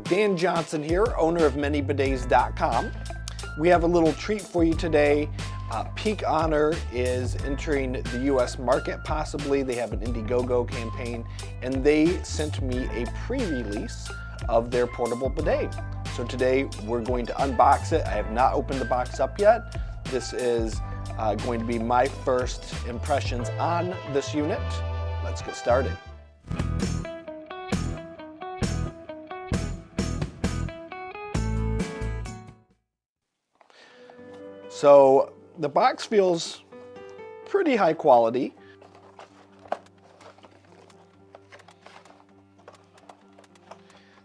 Dan Johnson here, owner of ManyBidets.com. We have a little treat for you today. Peak Honor is entering the US market possibly. They have an Indiegogo campaign and they sent me a pre-release of their portable bidet. So today we're going to unbox it. I have not opened the box up yet. This is going to be my first impressions on this unit. Let's get started. So the box feels pretty high quality.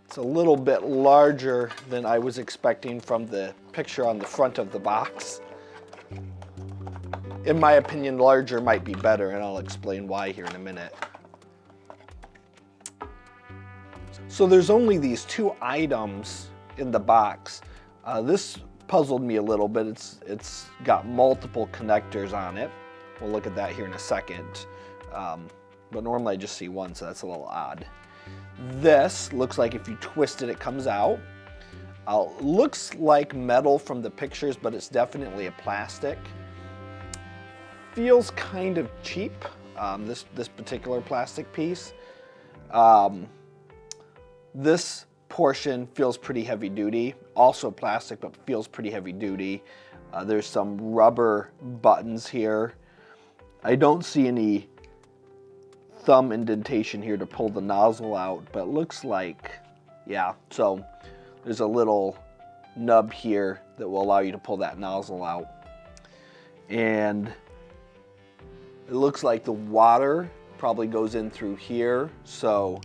It's a little bit larger than I was expecting from the picture on the front of the box. In my opinion, larger might be better, and I'll explain why here in a minute. So there's only these two items in the box. This puzzled me a little bit. It's got multiple connectors on it. We'll look at that here in a second. But normally I just see one, so that's a little odd. This looks like if you twist it, it comes out. Looks like metal from the pictures, but it's definitely a plastic. Feels kind of cheap, this particular plastic piece. This portion feels pretty heavy duty, also plastic, but feels pretty heavy duty. There's some rubber buttons here. I don't see any thumb indentation here to pull the nozzle out, but it looks like, yeah, so there's a little nub here that will allow you to pull that nozzle out. And it looks like the water probably goes in through here, so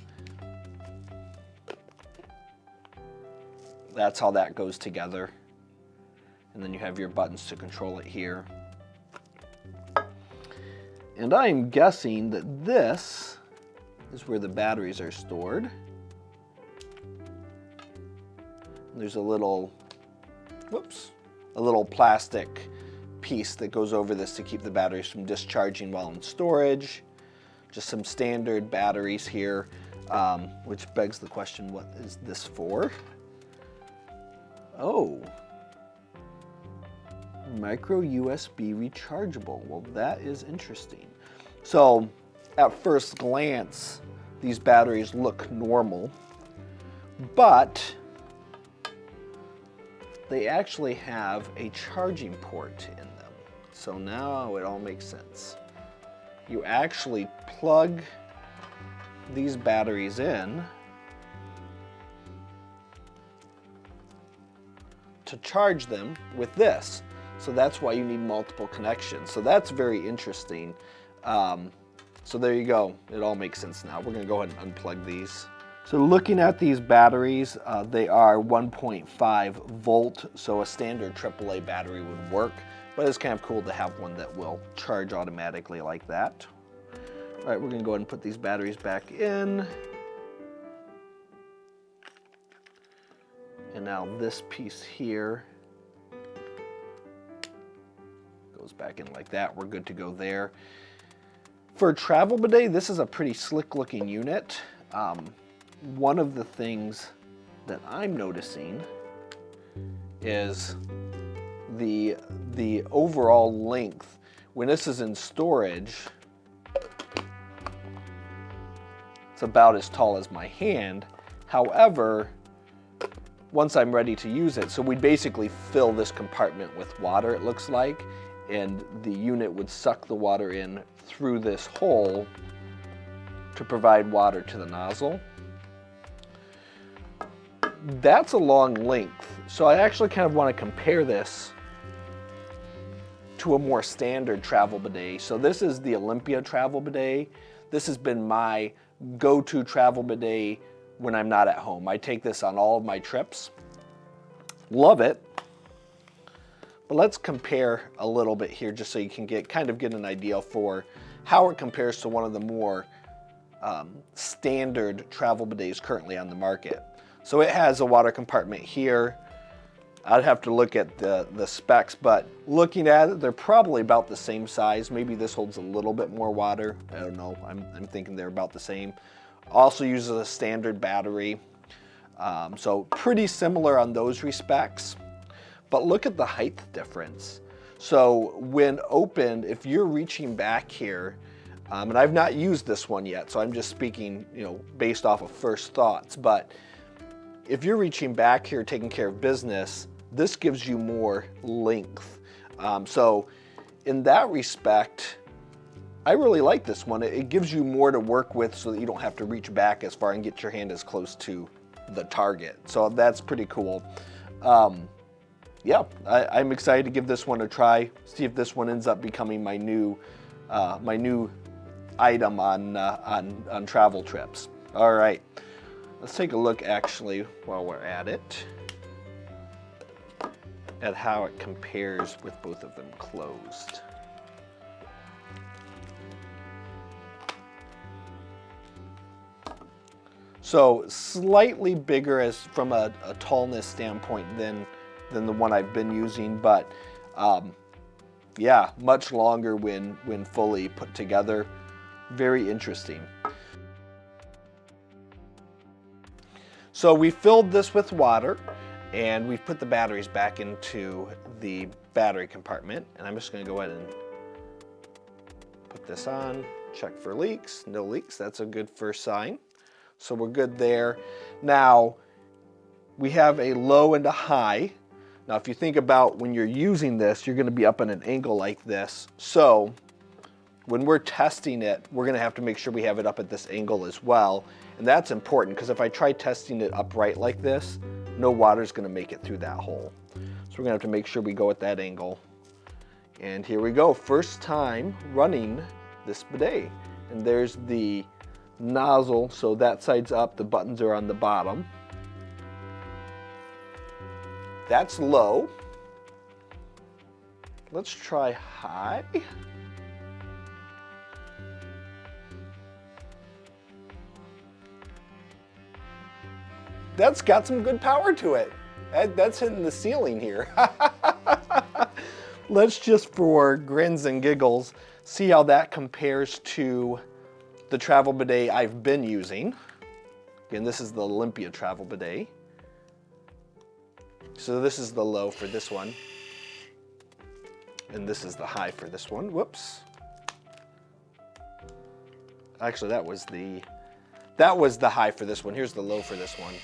that's how that goes together. And then you have your buttons to control it here. And I'm guessing that this is where the batteries are stored. There's a little, a little plastic piece that goes over this to keep the batteries from discharging while in storage. Just some standard batteries here, which begs the question, what is this for? Oh, micro USB rechargeable. Well, that is interesting. So at first glance, these batteries look normal, but they actually have a charging port in them. So now it all makes sense. You actually plug these batteries in to charge them with this. So that's why you need multiple connections. So that's very interesting. So there you go. It all makes sense now. We're gonna go ahead and unplug these. So looking at these batteries, they are 1.5 volt, so a standard AAA battery would work, but it's kind of cool to have one that will charge automatically like that. All right, we're gonna go ahead and put these batteries back in. And now this piece here goes back in like that. We're good to go there. For a travel bidet, this is a pretty slick looking unit. One of the things that I'm noticing is the overall length. When this is in storage, it's about as tall as my hand. However, once I'm ready to use it, so we'd basically fill this compartment with water, it looks like, and the unit would suck the water in through this hole to provide water to the nozzle. That's a long length, so I actually kind of want to compare this to a more standard travel bidet. So this is the Olympia travel bidet. This has been my go-to travel bidet when I'm not at home. I take this on all of my trips. Love it. But let's compare a little bit here just so you can kind of get an idea for how it compares to one of the more standard travel bidets currently on the market. So it has a water compartment here. I'd have to look at the specs, but looking at it, they're probably about the same size. Maybe this holds a little bit more water. I don't know. I'm thinking they're about the same. Also uses a standard battery. So pretty similar on those respects. But look at the height difference. So when opened, if you're reaching back here, and I've not used this one yet, so I'm just speaking, based off of first thoughts, but if you're reaching back here taking care of business, this gives you more length. So in that respect, I really like this one. It gives you more to work with so that you don't have to reach back as far and get your hand as close to the target. So that's pretty cool. Yeah, I'm excited to give this one a try, see if this one ends up becoming my new item on travel trips. All right, let's take a look actually while we're at it at how it compares with both of them closed. So slightly bigger as from a tallness standpoint than the one I've been using, but yeah, much longer when fully put together. Very interesting. So we filled this with water and we've put the batteries back into the battery compartment, and I'm just going to go ahead and put this on, check for leaks. No leaks, that's a good first sign. So we're good there. Now we have a low and a high. Now if you think about when you're using this, you're going to be up at an angle like this. So when we're testing it, we're going to have to make sure we have it up at this angle as well. And that's important because if I try testing it upright like this, no water is going to make it through that hole. So we're going to have to make sure we go at that angle. And here we go, first time running this bidet. And there's the nozzle, so that side's up, the buttons are on the bottom. That's low. Let's try high. That's got some good power to it. That's hitting the ceiling here. Let's just, for grins and giggles, see how that compares to the travel bidet I've been using. Again, this is the Olympia travel bidet. So this is the low for this one. And this is the high for this one. Whoops. Actually, that was the high for this one. Here's the low for this one.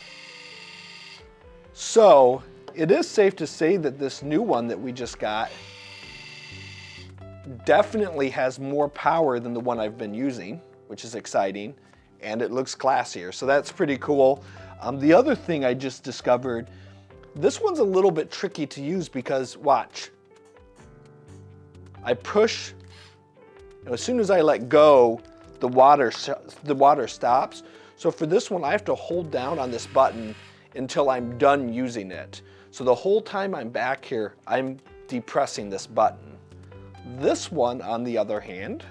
So it is safe to say that this new one that we just got definitely has more power than the one I've been using, which is exciting, and it looks classier. So that's pretty cool. The other thing I just discovered, this one's a little bit tricky to use because, watch, I push, as soon as I let go, the water stops. So for this one, I have to hold down on this button until I'm done using it. So the whole time I'm back here, I'm depressing this button. This one, on the other hand,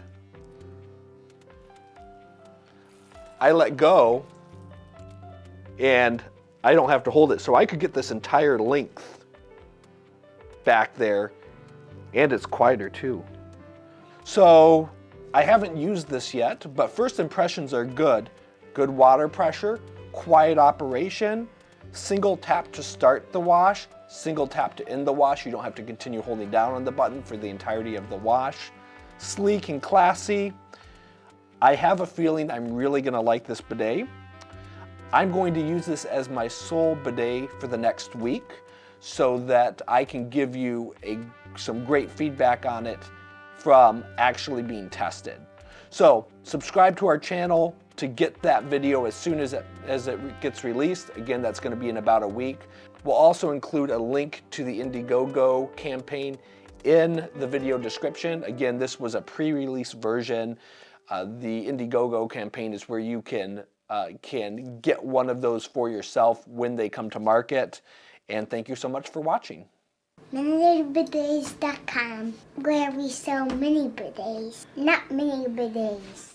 I let go and I don't have to hold it. So I could get this entire length back there, and it's quieter too. So I haven't used this yet, but first impressions are good. Good water pressure, quiet operation, single tap to start the wash, single tap to end the wash. You don't have to continue holding down on the button for the entirety of the wash. Sleek and classy. I have a feeling I'm really gonna like this bidet. I'm going to use this as my sole bidet for the next week so that I can give you some great feedback on it from actually being tested. So subscribe to our channel to get that video as soon as it gets released. Again, that's going to be in about a week. We'll also include a link to the Indiegogo campaign in the video description. Again, this was a pre-release version. The Indiegogo campaign is where you can get one of those for yourself when they come to market. And thank you so much for watching. ManyBidets.com, where we sell mini bidets, not mini bidets.